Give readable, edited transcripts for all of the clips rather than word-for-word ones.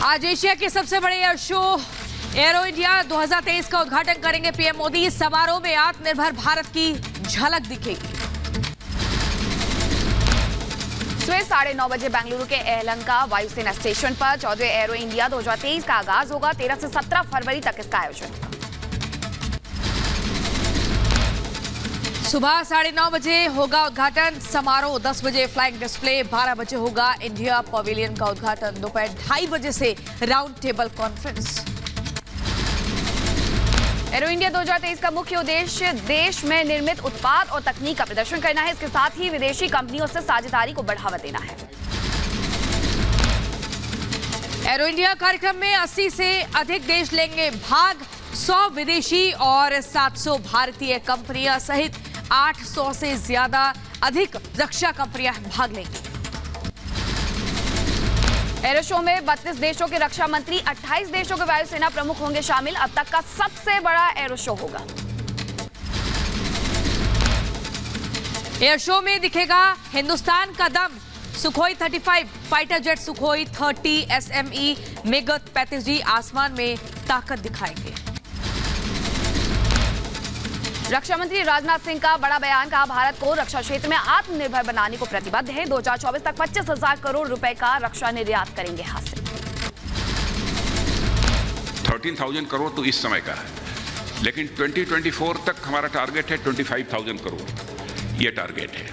आज एशिया के सबसे बड़े एयर शो एरो इंडिया 2023 का उद्घाटन करेंगे पीएम मोदी। समारोह में आत्मनिर्भर भारत की झलक दिखेगी। सुबह 9:30 बजे बेंगलुरु के एलहंका वायुसेना स्टेशन पर 14वें एरो इंडिया 2023 का आगाज होगा। 13 से 17 फरवरी तक इसका आयोजन होगा। सुबह 9:30 बजे होगा उद्घाटन समारोह। 10 बजे फ्लाइंग डिस्प्ले, 12 बजे होगा इंडिया पवेलियन का उद्घाटन। दोपहर 2:30 बजे से round table conference. Arrow India 2023 का मुख्य उद्देश्य देश में निर्मित उत्पाद और तकनीक का प्रदर्शन करना है। इसके साथ ही विदेशी कंपनियों से साझेदारी को बढ़ावा देना है। एरो इंडिया कार्यक्रम में 80 से अधिक देश लेंगे भाग। 100 विदेशी और 700 भारतीय कंपनियां सहित 800 से ज्यादा अधिक रक्षा कंपनियां भाग लेंगी। एरो शो में 32 देशों के रक्षा मंत्री, 28 देशों के वायुसेना प्रमुख होंगे शामिल। अब तक का सबसे बड़ा एरो शो होगा। एयर शो में दिखेगा हिंदुस्तान का दम। Sukhoi 35 fighter jet Sukhoi 30 SME MiG 35G आसमान में ताकत दिखाएंगे। रक्षा मंत्री राजनाथ सिंह का बड़ा बयान। कहा, भारत को रक्षा क्षेत्र में आत्मनिर्भर बनाने को प्रतिबद्ध है। 2024 तक 25,000 करोड़ रुपए का रक्षा निर्यात करेंगे हासिल। 13,000 करोड़ तो इस समय का है, लेकिन 2024 तक हमारा टारगेट है 25,000 करोड़। ये टारगेट है।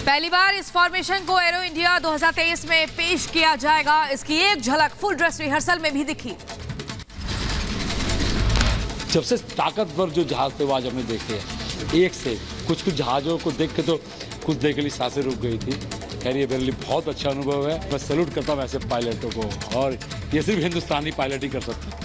पहली बार इस फॉर्मेशन को एरो इंडिया 2023 में पेश किया जाएगा। इसकी एक झलक फुल ड्रेस रिहर्सल में भी दिखी। सबसे ताकतवर जो जहाज थे वो आज हमने देखे हैं। एक से कुछ जहाज़ों को देख के तो कुछ देर के लिए सांसें रुक गई थी। खैर ये मेरे लिए बहुत अच्छा अनुभव है। मैं सैल्यूट करता हूँ ऐसे पायलटों को, और ये सिर्फ हिंदुस्तानी पायलट ही कर सकते हैं।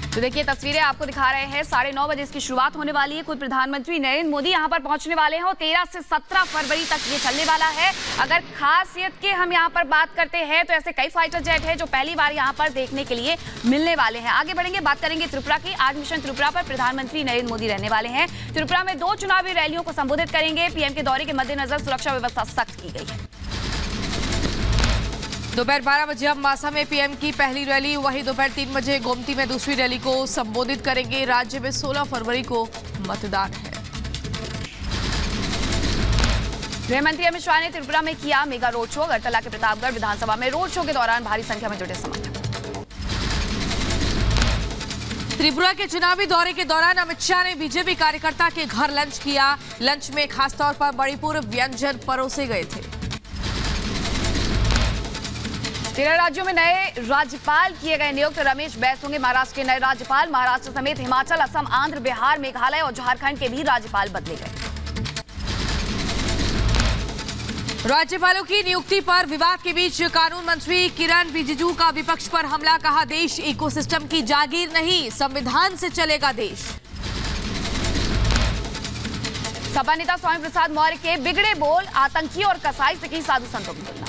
तो देखिए तस्वीरें आपको दिखा रहे हैं। 9:30 बजे इसकी शुरुआत होने वाली है। खुद प्रधानमंत्री नरेंद्र मोदी यहां पर पहुंचने वाले हैं और 13 से 17 फरवरी तक ये चलने वाला है। अगर खासियत की हम यहां पर बात करते हैं तो ऐसे कई फाइटर जेट हैं जो पहली बार यहां पर देखने के लिए मिलने वाले हैं। आगे बढ़ेंगे, बात करेंगे त्रिपुरा की। आज मिशन त्रिपुरा पर प्रधानमंत्री नरेंद्र मोदी रहने वाले हैं। त्रिपुरा में 2 चुनावी रैलियों को संबोधित करेंगे। पीएम के दौरे के मद्देनजर सुरक्षा व्यवस्था सख्त की गई है। दोपहर 12 बजे अब मासा में पीएम की पहली रैली। वहीं दोपहर 3 बजे गोमती में दूसरी रैली को संबोधित करेंगे। राज्य में 16 फरवरी को मतदान है। गृह मंत्री अमित शाह ने त्रिपुरा में किया मेगा रोड शो। अगरतला के प्रतापगढ़ विधानसभा में रोड शो के दौरान भारी संख्या में जुटे समर्थक। त्रिपुरा के चुनावी दौरे के दौरान अमित शाह ने बीजेपी कार्यकर्ता के घर लंच किया। लंच में खासतौर पर मणिपुर व्यंजन परोसे गए थे। 13 राज्यों में नए राज्यपाल किए गए नियुक्त। रमेश बैस होंगे महाराष्ट्र के नए राज्यपाल। महाराष्ट्र समेत हिमाचल, असम, आंध्र, बिहार, मेघालय और झारखंड के भी राज्यपाल बदले गए। राज्यपालों की नियुक्ति पर विवाद के बीच कानून मंत्री किरण रिजिजू का विपक्ष पर हमला। कहा, देश इकोसिस्टम की जागीर नहीं, संविधान से चलेगा देश। सपा नेता स्वामी प्रसाद मौर्य के बिगड़े बोल। आतंकी और कसाई से की साधु संतों की तुलना।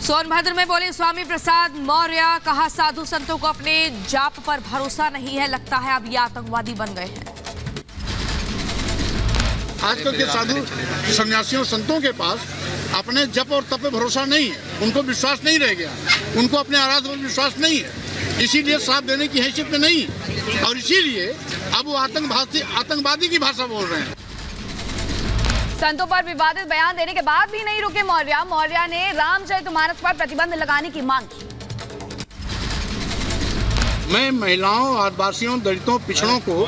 सोनभद्र में बोले स्वामी प्रसाद मौर्य। कहा, साधु संतों को अपने जाप पर भरोसा नहीं है, लगता है अब ये आतंकवादी बन गए हैं। आजकल के साधु सन्यासियों संतों के पास अपने जप और तप पे भरोसा नहीं है। उनको विश्वास नहीं रह गया। उनको अपने आराध्य पर विश्वास नहीं है। इसीलिए साथ देने की हैसियत में नहीं, और इसीलिए अब वो आतंकवादी की भाषा बोल रहे हैं। संतों पर विवादित बयान देने के बाद भी नहीं रुके मौर्य। मौर्य ने रामचरितमानस पर प्रतिबंध लगाने की मांग की। मैं महिलाओं, आदिवासियों, दलितों, पिछड़ों को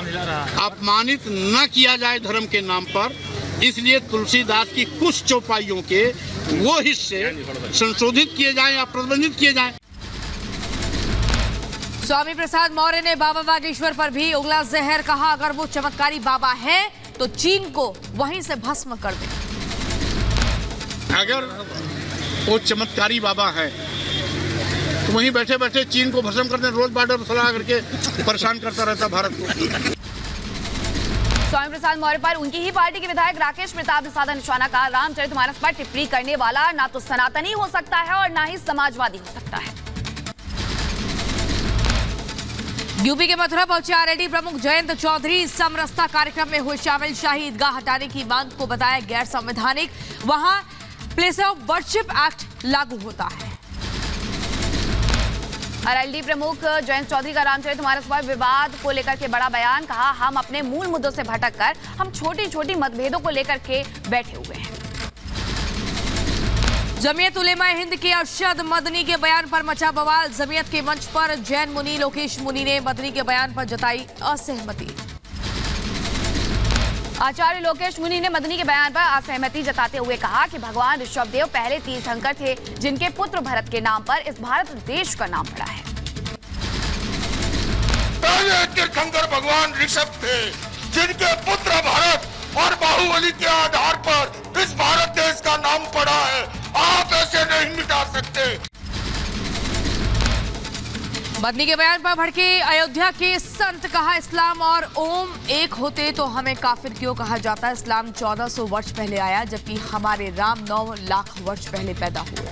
अपमानित न किया जाए धर्म के नाम पर, इसलिए तुलसीदास की कुछ चौपाइयों के वो हिस्से संशोधित किए जाएं या प्रतिबंधित किए जाएं। स्वामी प्रसाद मौर्य ने बाबा बागेश्वर पर भी उगला जहर। कहा, अगर वो चमत्कारी बाबा है तो चीन को वहीं से भस्म कर दे। अगर वो चमत्कारी बाबा है तो वहीं बैठे बैठे चीन को भस्म कर दे। रोज बॉर्डर सलाह करके परेशान करता रहता भारत को। स्वामी प्रसाद मौर्य पर उनकी ही पार्टी के विधायक राकेश प्रताप ने साधा निशाना। कहा, रामचरितमानस पर टिप्पणी करने वाला ना तो सनातनी हो सकता है और ना ही समाजवादी हो सकता है। यूपी के मथुरा पहुंचे आरएलडी प्रमुख जयंत चौधरी। समरसता कार्यक्रम में हुए शामिल। शाही ईदगाह हटाने की मांग को बताया गैर संवैधानिक। वहां प्लेस ऑफ वर्शिप एक्ट लागू होता है। आरएलडी प्रमुख जयंत चौधरी का रामचरित मानस पर विवाद को लेकर के बड़ा बयान। कहा, हम अपने मूल मुद्दों से भटक कर हम छोटी छोटी मतभेदों को लेकर के बैठे हुए हैं। जमीयत उलेमा हिंद के अरशद मदनी के बयान पर मचा बवाल। जमीयत के मंच पर जैन मुनी लोकेश मुनी ने मदनी के बयान पर जताई असहमति। आचार्य लोकेश मुनि ने मदनी के बयान पर असहमति जताते हुए कहा कि भगवान ऋषभदेव पहले तीर्थंकर थे जिनके पुत्र भरत के नाम पर इस भारत देश का नाम पड़ा है। पहले तीर्थंकर भगवान ऋषभ थे जिनके पुत्र भरत और बाहुबली के आधार पर इस भारत देश का नाम पड़ा है। आप ऐसे नहीं मिटा सकते। मदनी के बयान पर भड़के अयोध्या के संत। कहा, इस्लाम और ओम एक होते तो हमें काफिर क्यों कहा जाता। इस्लाम 1400 वर्ष पहले आया जबकि हमारे राम 9 लाख वर्ष पहले पैदा हुए।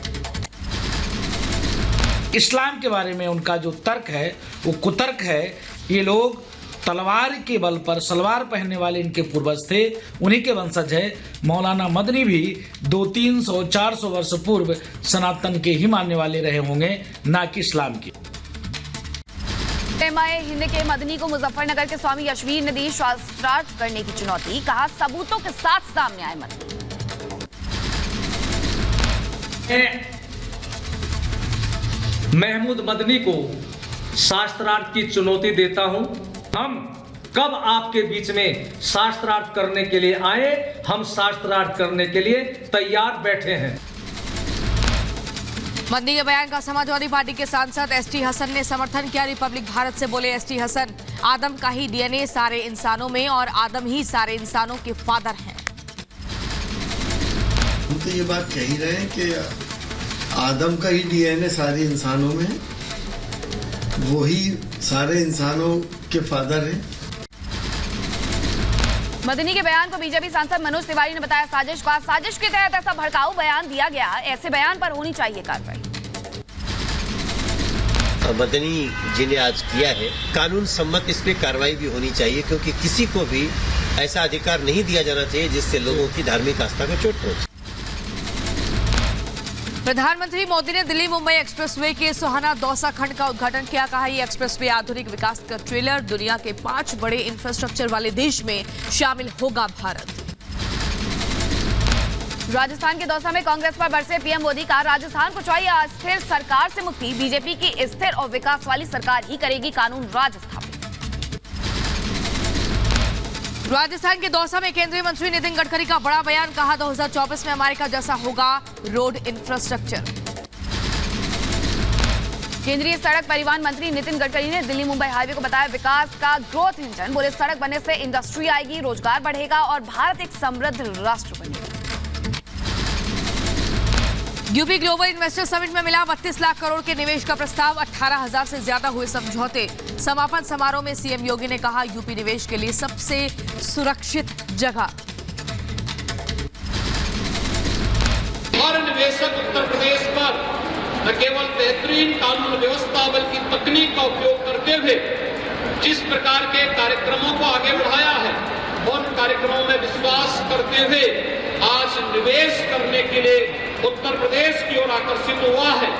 इस्लाम के बारे में उनका जो तर्क है वो कुतर्क है। ये लोग तलवार के बल पर सलवार पहनने वाले इनके पूर्वज थे, उन्हीं के वंशज है। मौलाना मदनी भी 200-300-400 वर्ष पूर्व सनातन के ही मानने वाले रहे होंगे, ना कि इस्लाम की। उलेमाए हिंद के मदनी को मुजफ्फरनगर के स्वामी यशवीर ने दी शास्त्रार्थ करने की चुनौती। कहा, सबूतों के साथ सामने आए मदनी। महमूद मदनी को शास्त्रार्थ की चुनौती देता हूं। हम कब आपके बीच में शास्त्रार्थ करने के लिए आए, हम शास्त्रार्थ करने के लिए तैयार बैठे हैं। मदनी के बयान का समाजवादी पार्टी के सांसद एसटी हसन ने समर्थन किया। रिपब्लिक भारत से बोले एसटी हसन, आदम का ही डीएनए सारे इंसानों में और आदम ही सारे इंसानों के फादर हैं। हम तो ये बात कह ही रहे हैं कि आदम का ही डीएनए सारे इंसानों में, वही सारे इंसानों के फादर हैं। मदनी के बयान को बीजेपी सांसद मनोज तिवारी ने बताया साजिश। का साजिश के तहत ऐसा भड़काऊ बयान दिया गया, ऐसे बयान पर होनी चाहिए कार्रवाई। मदनी जी ने आज किया है, कानून सम्मत इस पे कार्रवाई भी होनी चाहिए, क्योंकि किसी को भी ऐसा अधिकार नहीं दिया जाना चाहिए जिससे लोगों की धार्मिक आस्था को चोट पहुंचे। प्रधानमंत्री मोदी ने दिल्ली मुंबई एक्सप्रेसवे के सोहाना दौसा खंड का उद्घाटन किया। कहा, ये एक्सप्रेसवे आधुनिक विकास का ट्रेलर। दुनिया के 5 बड़े इंफ्रास्ट्रक्चर वाले देश में शामिल होगा भारत। राजस्थान के दौसा में कांग्रेस पर बरसे पीएम मोदी। का राजस्थान को चाहिए अस्थिर सरकार से मुक्ति। बीजेपी की स्थिर और विकास वाली सरकार ही करेगी कानून राज स्थापित। राजस्थान के दौसा में केंद्रीय मंत्री नितिन गडकरी का बड़ा बयान। कहा, 2024 में अमेरिका जैसा होगा रोड इंफ्रास्ट्रक्चर। केंद्रीय सड़क परिवहन मंत्री नितिन गडकरी ने दिल्ली मुंबई हाईवे को बताया विकास का ग्रोथ इंजन। बोले, सड़क बनने से इंडस्ट्री आएगी, रोजगार बढ़ेगा और भारत एक समृद्ध राष्ट्र बनेगा। यूपी ग्लोबल इन्वेस्टर समिट में मिला 32 लाख करोड़ के निवेश का प्रस्ताव। 18,000 से ज्यादा हुए समझौते। समापन समारोह में सीएम योगी ने कहा, यूपी निवेश के लिए सबसे सुरक्षित जगह। हर निवेशक उत्तर प्रदेश पर न केवल बेहतरीन कानून व्यवस्था बल्कि तकनीक का उपयोग करते हुए जिस प्रकार के कार्यक्रमों को आगे बढ़ाया है, उन कार्यक्रमों में विश्वास करते हुए आज निवेश करने के लिए उत्तर प्रदेश की ओर आकर्षित हुआ है।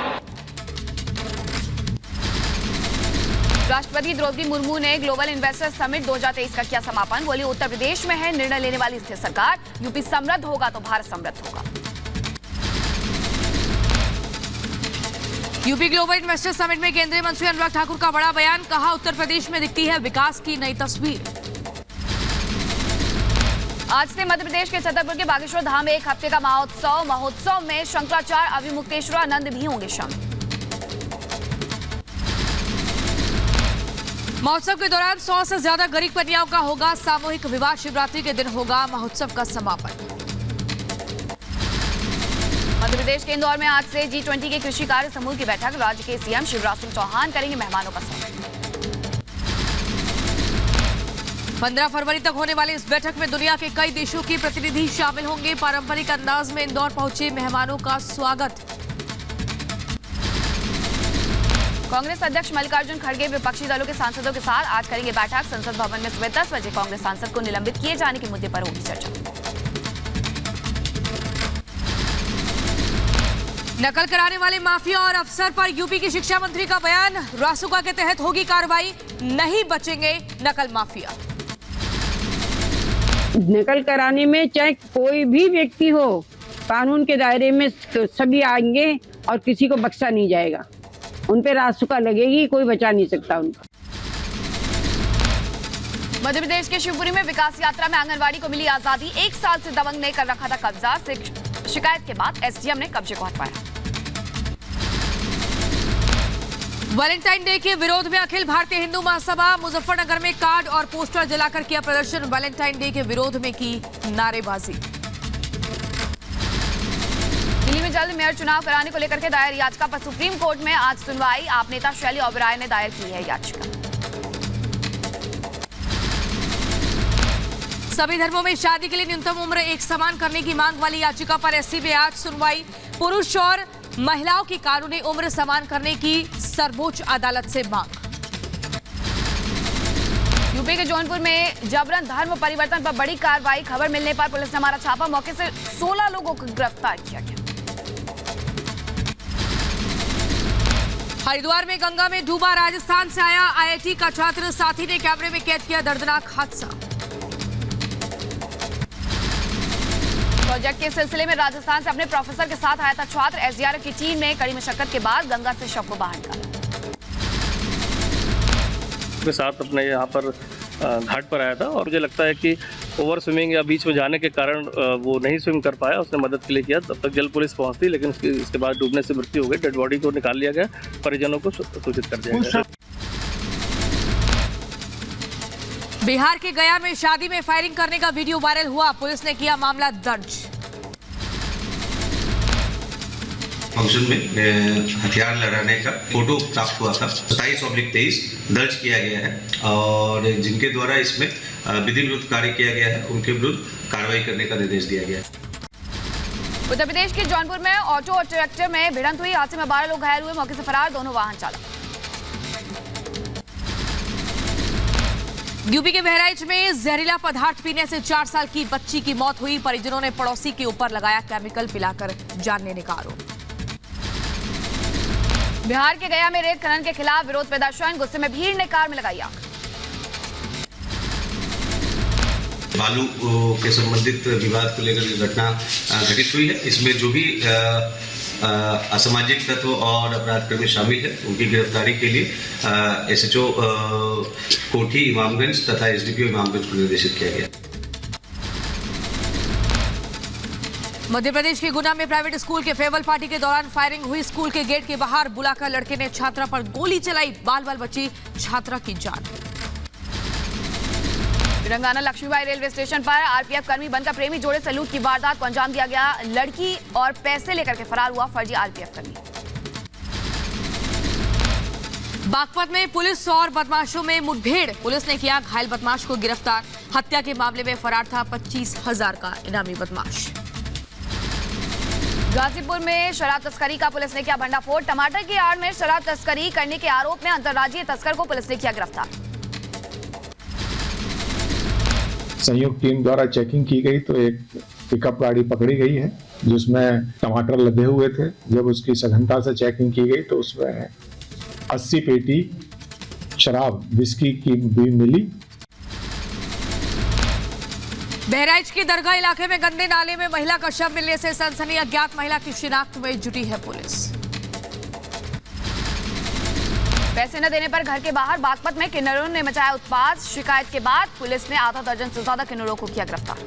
राष्ट्रपति द्रौपदी मुर्मू ने ग्लोबल इन्वेस्टर समिट 2023 का किया समापन। बोली, उत्तर प्रदेश में है निर्णय लेने वाली स्थिर सरकार। यूपी समृद्ध होगा तो भारत समृद्ध होगा। यूपी ग्लोबल इन्वेस्टर समिट में केंद्रीय मंत्री अनुराग ठाकुर का बड़ा बयान। कहा, उत्तर प्रदेश में दिखती है विकास की नई तस्वीर। आज से मध्य प्रदेश के छतरपुर के बागेश्वर धाम में एक हफ्ते का महोत्सव में शंकराचार्य अभिमुक्तेश्वरानंद भी होंगे शामिल। महोत्सव के दौरान 100 से ज्यादा गरीब कन्याओं का होगा सामूहिक विवाह। शिवरात्रि के दिन होगा महोत्सव का समापन। मध्य प्रदेश के इंदौर में आज से G20 के कृषि कार्य समूह की बैठक। राज्य के सीएम शिवराज सिंह चौहान करेंगे मेहमानों का स्वागत। 15 फरवरी तक होने वाली इस बैठक में दुनिया के कई देशों के प्रतिनिधि शामिल होंगे। पारंपरिक अंदाज में इंदौर पहुंचे मेहमानों का स्वागत। कांग्रेस अध्यक्ष मल्लिकार्जुन खड़गे विपक्षी दलों के सांसदों के साथ आज करेंगे बैठक। संसद भवन में सुबह 10 बजे कांग्रेस सांसद को निलंबित किए जाने के मुद्दे पर होगी चर्चा। नकल कराने वाले माफिया और अफसर पर यूपी की शिक्षा मंत्री का बयान। रासुका के तहत होगी कार्रवाई, नहीं बचेंगे नकल माफिया। नकल कराने में चाहे कोई भी व्यक्ति हो, कानून के दायरे में तो सभी आएंगे और किसी को बख्शा नहीं जाएगा। उन पे रासुका लगेगी, कोई बचा नहीं सकता उनका। मध्य प्रदेश के शिवपुरी में विकास यात्रा में आंगनवाड़ी को मिली आजादी। 1 साल से दबंग ने कर रखा था कब्जा। शिकायत के बाद एसडीएम ने कब्जे को हटवाया। वैलेंटाइन डे के विरोध में अखिल भारतीय हिंदू महासभा मुजफ्फरनगर में कार्ड और पोस्टर जलाकर किया प्रदर्शन। वैलेंटाइन डे के विरोध में की नारेबाजी। दिल्ली में जल्द मेयर चुनाव कराने को लेकर के दायर याचिका पर सुप्रीम कोर्ट में आज सुनवाई। आप नेता शैली ओबराय ने दायर की है याचिका। सभी धर्मों में शादी के लिए न्यूनतम उम्र एक समान करने की मांग वाली याचिका पर एससी में आज सुनवाई। पुरुष और महिलाओं की कानूनी उम्र समान करने की सर्वोच्च अदालत से मांग। यूपी के जौनपुर में जबरन धर्म परिवर्तन पर बड़ी कार्रवाई। खबर मिलने पर पुलिस ने मारा छापा। मौके से 16 लोगों को गिरफ्तार किया गया। हरिद्वार में गंगा में डूबा राजस्थान से आया आईआईटी का छात्र, साथी ने कैमरे में कैद किया दर्दनाक हादसा। प्रोजेक्ट के सिलसिले में राजस्थान से अपने प्रोफेसर के साथ आया था छात्र। एसडीआरएफ की टीम ने कड़ी मशक्कत के बाद गंगा से शव को बाहर निकाला। के साथ अपने यहाँ पर घाट पर आया था और मुझे लगता है कि ओवर स्विमिंग या बीच में जाने के कारण वो नहीं स्विम कर पाया। उसने मदद के लिए किया, तब तक जल पुलिस पहुंचती, लेकिन इसके बाद डूबने से मृत्यु हो गई। डेड बॉडी को निकाल लिया गया, परिजनों को सूचित कर दिया गया। बिहार के गया में शादी में फायरिंग करने का वीडियो वायरल हुआ। पुलिस ने किया मामला दर्ज। फंक्शन में हथियार लहराने का फोटो प्राप्त हुआ था। 27/23 दर्ज किया गया है और जिनके द्वारा इसमें विधि विरुद्ध कार्य किया गया है उनके विरुद्ध कार्रवाई करने का निर्देश दिया गया है। उत्तर प्रदेश के जौनपुर में ऑटो और ट्रैक्टर में भिड़ंत हुई। हादसे में 12 लोग घायल हुए। मौके से फरार दोनों वाहन चालक। यूपी के बहराइच में जहरीला पदार्थ पीने से 4 साल की बच्ची की मौत हुई। परिजनों ने पड़ोसी के ऊपर लगाया केमिकल पिलाकर जान लेने का आरोप। बिहार के गया में रेत खनन के खिलाफ विरोध प्रदर्शन। गुस्से में भीड़ ने कार में लगाई आग। बालू के संबंधित विवाद को लेकर जो घटना घटित हुई है, इसमें जो भी असामाजिक तत्व और अपराधकर्मी शामिल है उनकी गिरफ्तारी के लिए एसएचओ कोठी इमामगंज तथा एसडीपीओ इमामगंज को निर्देशित किया गया। मध्य प्रदेश के गुना में प्राइवेट स्कूल के फेयरवेल पार्टी के दौरान फायरिंग हुई। स्कूल के गेट के बाहर बुलाकर लड़के ने छात्रा पर गोली चलाई। बाल बाल बची छात्रा की जान। तेलंगाना लक्ष्मीबाई रेलवे स्टेशन पर आरपीएफ कर्मी बनकर प्रेमी जोड़े से लूट की वारदात को अंजाम दिया गया। लड़की और पैसे लेकर के फरार हुआ फर्जी आरपीएफ कर्मी। बागपत में पुलिस और बदमाशों में मुठभेड़। पुलिस ने किया घायल बदमाश को गिरफ्तार। हत्या के मामले में फरार था 25,000 का इनामी बदमाश। गाजीपुर में शराब तस्करी का पुलिस ने किया भंडाफोड़। टमाटर की आड़ में शराब तस्करी करने के आरोप में अंतर्राज्यीय तस्कर को पुलिस ने किया गिरफ्तार। संयुक्त टीम द्वारा चेकिंग की गई तो एक पिकअप गाड़ी पकड़ी गई है जिसमें टमाटर लदे हुए थे। जब उसकी सघनता से चेकिंग की गई तो उसमें 80 पेटी शराब विस्की की भी मिली। बहराइच के दरगाह इलाके में गंदे नाले में महिला का शव मिलने से सनसनी। अज्ञात महिला की शिनाख्त में जुटी है पुलिस। पैसे न देने पर घर के बाहर बागपत में किन्नरों ने मचाया उत्पात। शिकायत के बाद पुलिस ने आधा दर्जन से ज्यादा किन्नरों को किया गिरफ्तार।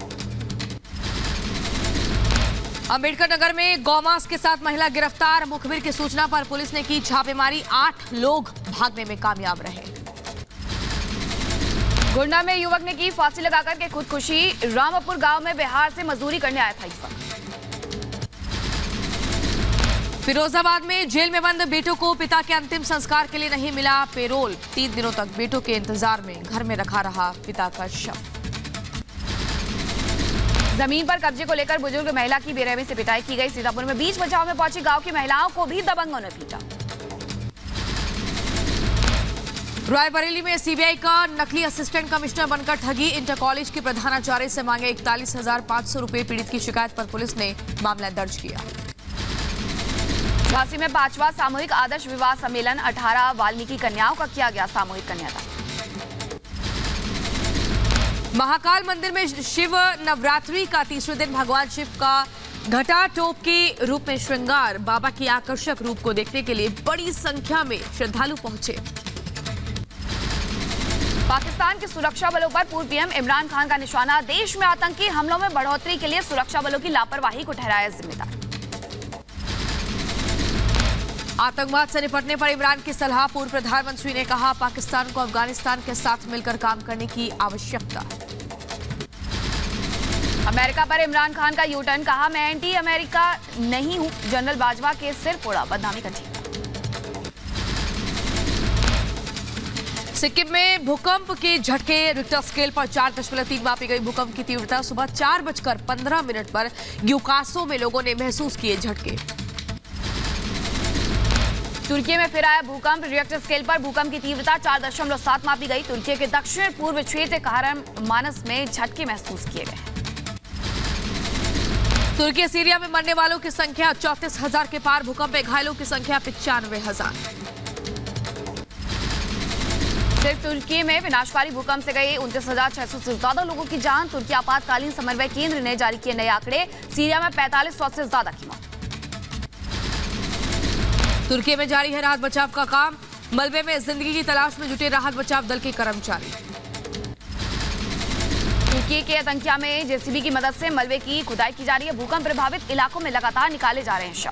अंबेडकर नगर में गौमांस के साथ महिला गिरफ्तार। मुखबिर की सूचना पर पुलिस ने की छापेमारी। 8 लोग भागने में कामयाब रहे। गोंडा में युवक ने की फांसी लगाकर के खुदकुशी। रामापुर गांव में बिहार से मजदूरी करने आया था युवक। फिरोजाबाद में जेल में बंद बेटों को पिता के अंतिम संस्कार के लिए नहीं मिला पेरोल। 3 दिनों तक बेटों के इंतजार में घर में रखा रहा पिता का शव। जमीन पर कब्जे को लेकर बुजुर्ग महिला की बेरहमी से पिटाई की गई। सीतापुर में बीच बचाव में पहुंची गांव की महिलाओं को भी दबंगों ने पीटा। रायबरेली में सीबीआई का नकली असिस्टेंट कमिश्नर बनकर ठगी। इंटर कॉलेज के प्रधानाचार्य से मांगे 41,500 रुपए। पीड़ित की शिकायत पर पुलिस ने मामला दर्ज किया। झांसी में 5वां सामूहिक आदर्श विवाह सम्मेलन, 18 वाल्मीकि कन्याओं का किया गया सामूहिक कन्यादान। महाकाल मंदिर में शिव नवरात्रि का तीसरे दिन भगवान शिव का घटा टोप के रूप में श्रृंगार। बाबा के आकर्षक रूप को देखने के लिए बड़ी संख्या में श्रद्धालु पहुंचे। पाकिस्तान के सुरक्षा बलों पर पूर्व पीएम इमरान खान का निशाना। देश में आतंकी हमलों में बढ़ोतरी के लिए सुरक्षा बलों की लापरवाही को ठहराया जिम्मेदार। आतंकवाद से निपटने पर इमरान की सलाह। पूर्व प्रधानमंत्री ने कहा, पाकिस्तान को अफगानिस्तान के साथ मिलकर काम करने की आवश्यकता। अमेरिका पर इमरान खान का यू टर्न, कहा मैं एंटी अमेरिका नहीं हूं। जनरल बाजवा के सिर फोड़ा, बदनामी का ठेका। सिक्किम में भूकंप के झटके। रिक्टर स्केल पर 4.3 मापी गई भूकंप की तीव्रता। सुबह 4:15 पर ग्यूकासो में लोगों ने महसूस किए झटके। तुर्की में फिर आया भूकंप। रिक्टर स्केल पर भूकंप की तीव्रता 4.7 मापी गई। तुर्की के दक्षिण पूर्व क्षेत्र kahramanmaraş में झटके महसूस किए गए। तुर्की सीरिया में मरने वालों की संख्या 34,000 के पार। भूकंप में घायलों की संख्या 95,000। सिर्फ तुर्की में विनाशकारी भूकंप से गए 29,600 से ज्यादा लोगों की जान। तुर्की आपातकालीन समन्वय केंद्र ने जारी किए नए आंकड़े। सीरिया में 4500 से ज्यादा की मौत। तुर्की में जारी है राहत बचाव का काम। मलबे में जिंदगी की तलाश में जुटे राहत बचाव दल के कर्मचारी। तुर्की के अंताकिया में जेसीबी की मदद से मलबे की खुदाई की जा रही है। भूकंप प्रभावित इलाकों में लगातार निकाले जा रहे हैं शव।